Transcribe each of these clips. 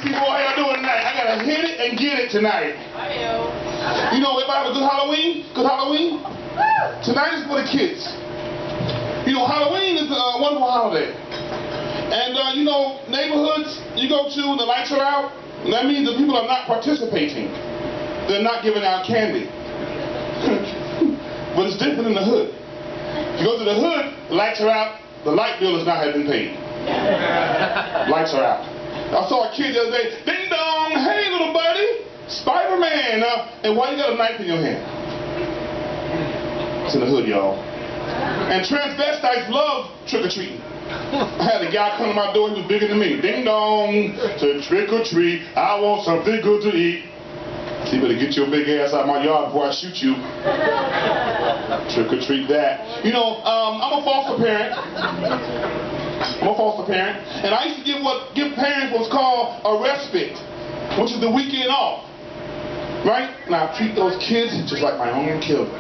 see, boy, how y'all doing tonight? I gotta hit it and get it tonight. You know, everybody have a good Halloween? Good Halloween? Tonight is for the kids. You know, Halloween is a wonderful holiday. And, you know, neighborhoods you go to, the lights are out, and that means the people are not participating. They're not giving out candy. But it's different in the hood. If you go to the hood, the lights are out, the light bill has not been paid. Lights are out. I saw a kid the other day, ding dong, hey little buddy, Spider-Man, and why you got a knife in your hand? It's in the hood, y'all. And transvestites love trick-or-treating. I had a guy come to my door, he was bigger than me. Ding dong, said trick or treat, I want something good to eat. So you better get your big ass out of my yard before I shoot you. Trick or treat that. You know, I'm a foster parent. And I used to give parents what's called a respite, which is the weekend off. Right? And I treat those kids just like my own children.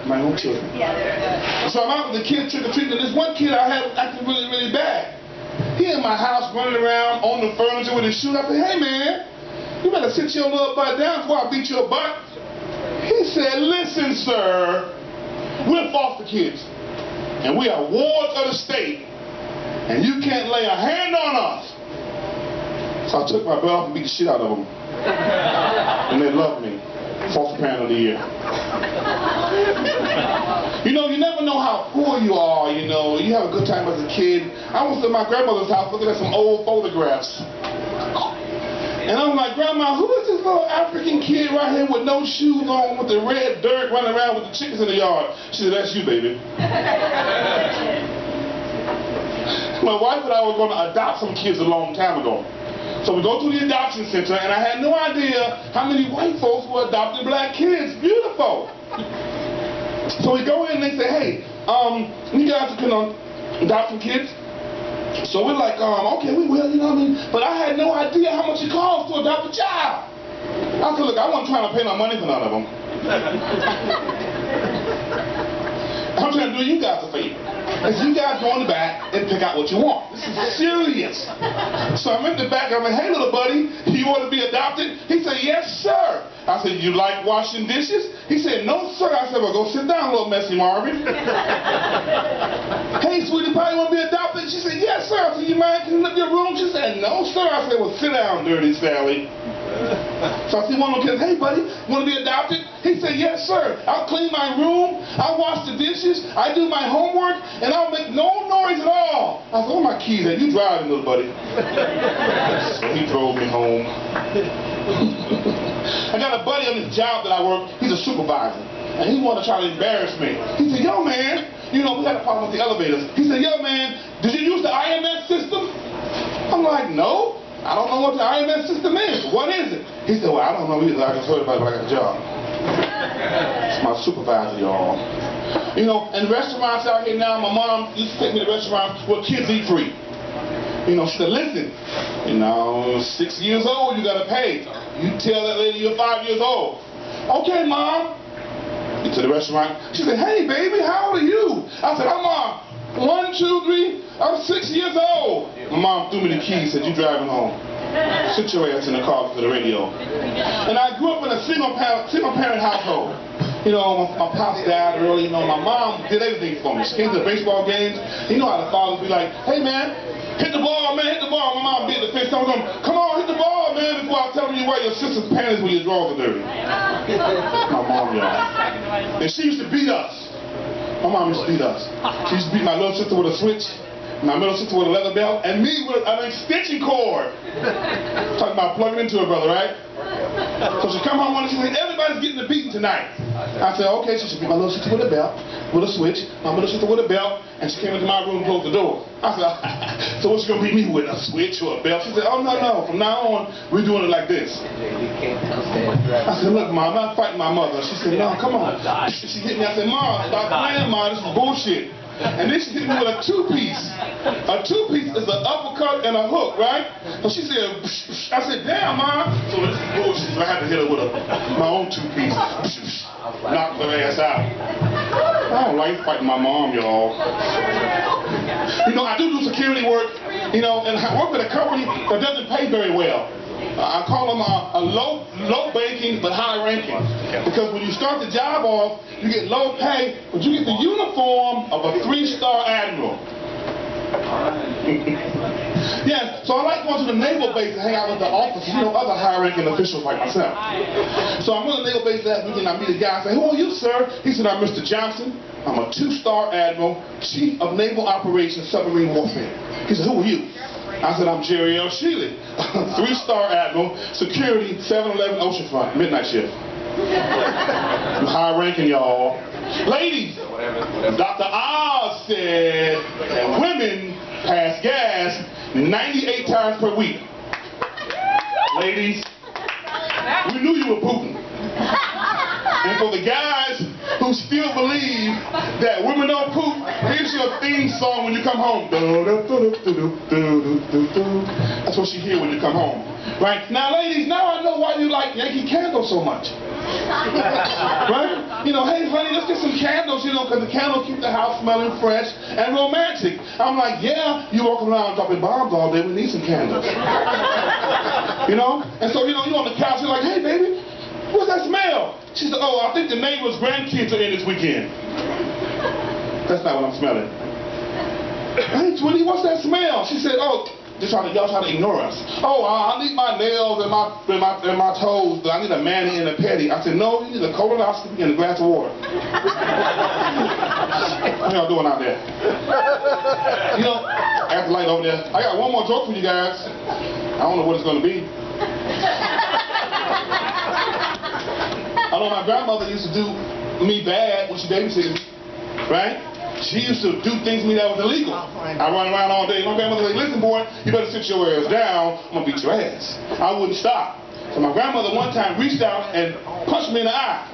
So I'm out with the kids trick-or-treating, and this one kid I had acting really, really bad. He in my house running around on the furniture with his shoes. I said, hey man, you better sit your little butt down before I beat your butt. He said, listen sir, we're foster kids, and we are wards of the state, and you can't lay a hand on us. So I took my belt off and beat the shit out of them. And they loved me. Foster parent of the year. You know, you never know how poor you are, you know. You have a good time as a kid. I was at my grandmother's house looking at some old photographs. And I'm like, Grandma, who is this little African kid right here with no shoes on, with the red dirt, running around with the chickens in the yard? She said, that's you, baby. My wife and I were going to adopt some kids a long time ago. So we go to the adoption center, and I had no idea how many white folks were adopting black kids. Beautiful. So we go in and they say, hey, you guys can adopt some kids? So we're like, okay, we will, you know what I mean? But I had no idea how much it costs to adopt a child. I said, look, I wasn't trying to pay my money for none of them. I'm trying to do you guys a favor. And so you guys go in the back and pick out what you want. This is serious. So I'm in the back, I'm like, hey little buddy, you want to be adopted? He said, yes sir. I said, you like washing dishes? He said, no sir. I said, well go sit down, little messy Marvin. Hey sweetie pie, you want to be adopted? She said, yes sir. I said, you mind cleaning up your room? She said, no sir. I said, well sit down, dirty Sally. So I see one of them kids, hey buddy, you want to be adopted? He said, yes sir. I'll clean my room, I'll wash the dishes, I do my homework, and I'll make no noise at all. I said, where are my keys at? You driving, little buddy. So he drove me home. I got a buddy on this job that I work, he's a supervisor, and he wanted to try to embarrass me. He said, yo man, you know, we had a problem with the elevators. He said, yo man, did you use the IMS system? I'm like, no. I don't know what the IMS system is. What is it? He said, well, I don't know either. I just heard about it when I got the job. It's my supervisor, y'all. You know, in restaurants out here now, my mom used to take me to restaurants where kids eat free. You know, she said, listen, you know, 6 years old, you got to pay. You tell that lady you're 5 years old. Okay, Mom. Get to the restaurant. She said, hey, baby, how old are you? I said, I'm 1, 2, 3, I'm 6 years old. My mom threw me the keys, said, you driving home. Sit your ass in the car for the radio. And I grew up in a single parent household. You know, my pops died early, you know, my mom did everything for me. She came to the baseball games. You know how the fathers be like, hey man, hit the ball, man, hit the ball. My mom beat the face. I was going, come on, hit the ball, man, before I tell you wear your sister's panties when your drawers are dirty. My mom, y'all. And she used to beat us. My mom used to beat us. She used to beat my little sister with a switch, my middle sister with a leather belt, and me with an extension cord. Talking about plugging into her brother, right? So she come home one day, she said, everybody's getting a beating tonight. I said, okay, so she beat my little sister with a belt, with a switch, my middle sister with a belt, and she came into my room and closed the door. I said, so what's she gonna beat me with, a switch or a belt? She said, oh no, from now on, we're doing it like this. I said, look, Mom, I'm not fighting my mother. She said, no, come on. She hit me, I said, Mom, stop playing, Mom, this is bullshit. And then she hit me with a two-piece. A two-piece is an uppercut and a hook, right? So she said, psh, psh. I said, damn, Mom. So this is bullshit. So I had to hit her with my own two-piece. Knock her ass out. I don't like fighting my mom, y'all. You know, I do security work, you know, and I work with a company that doesn't pay very well. I call them a low banking but high ranking. Because when you start the job off, you get low pay, but you get the uniform of a 3-star admiral. Yes, so I like going to the naval base to hang out with the officers, you know, other high-ranking officials like myself. So I'm on the naval base last weekend, I meet a guy, I say, "Who are you, sir?" He said, "I'm Mr. Johnson. I'm a 2-star admiral, chief of naval operations, submarine warfare." He said, "Who are you?" I said, "I'm Jerry L. Sheeley, 3-star admiral, security, 7-Eleven oceanfront, midnight shift." I'm high-ranking, y'all. Ladies, Dr. Oz said that women pass gas 98 times per week. Ladies, we knew you were Putin. And for the guys who still believe that women don't poop, here's your theme song when you come home. That's what you hear when you come home. Right? Now, ladies, now I know why you like Yankee Candle so much. Right? You know, hey, honey, let's get some candles, you know, because the candles keep the house smelling fresh and romantic. I'm like, yeah, you walk around dropping bombs all day, we need some candles. You know? And so, you know, you're on the couch, you're like, "Hey, baby, what's that smell?" She said, "Oh, I think the neighbor's grandkids are in this weekend." That's not what I'm smelling. "Hey, Twinnie, what's that smell?" She said, "Oh, y'all trying to ignore us. Oh, I need my nails and my toes, but I need a mani and a pedi." I said, "No, you need a colonoscopy and a glass of water." What y'all doing out there? You know, at the light over there. I got one more joke for you guys. I don't know what it's going to be. I know my grandmother used to do me bad when she babysitted me, right? She used to do things to me that was illegal. I run around all day. My grandmother would say, "Listen, boy, you better sit your ass down. I'm going to beat your ass." I wouldn't stop. So my grandmother one time reached out and punched me in the eye.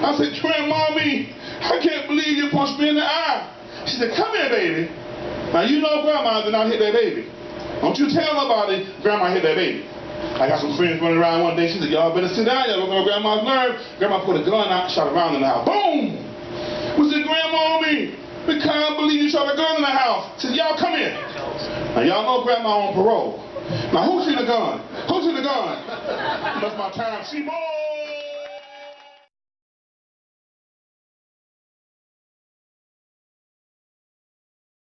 I said, "Grandmommy, I can't believe you punched me in the eye." She said, "Come here, baby. Now you know Grandma did not hit that baby. Don't you tell nobody Grandma hit that baby." I got some friends running around one day. She said, "Y'all better sit down. Y'all look on Grandma's nerve." Grandma put a gun out, shot around in the house. Boom! We said, "Grandmommy, we can't believe you shot a gun in the house." I said, "Y'all come here." Now y'all know Grandma on parole. Now who see the gun? Who see the gun? That's my time. See more.